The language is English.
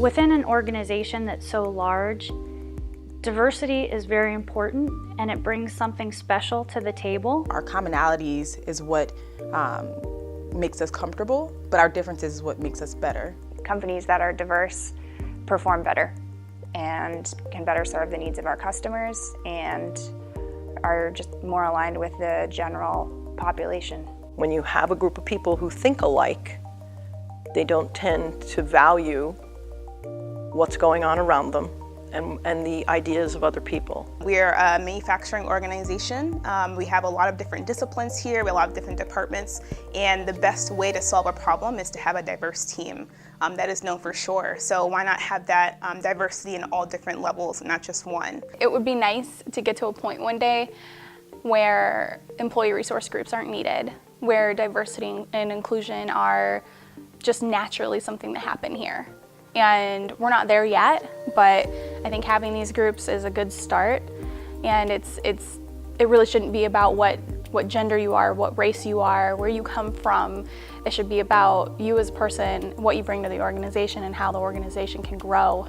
Within an organization that's so large, diversity is very important and it brings something special to the table. Our commonalities is what makes us comfortable, but our differences is what makes us better. Companies that are diverse perform better and can better serve the needs of our customers and are just more aligned with the general population. When you have a group of people who think alike, they don't tend to value what's going on around them and the ideas of other people. We're a manufacturing organization. We have a lot of different disciplines here, we have a lot of different departments, and the best way to solve a problem is to have a diverse team. That is known for sure. So why not have that diversity in all different levels, not just one? It would be nice to get to a point one day where employee resource groups aren't needed, where diversity and inclusion are just naturally something that happen here. And we're not there yet, but I think having these groups is a good start. And it really shouldn't be about what gender you are, what race you are, where you come from. It should be about you as a person, what you bring to the organization, and how the organization can grow.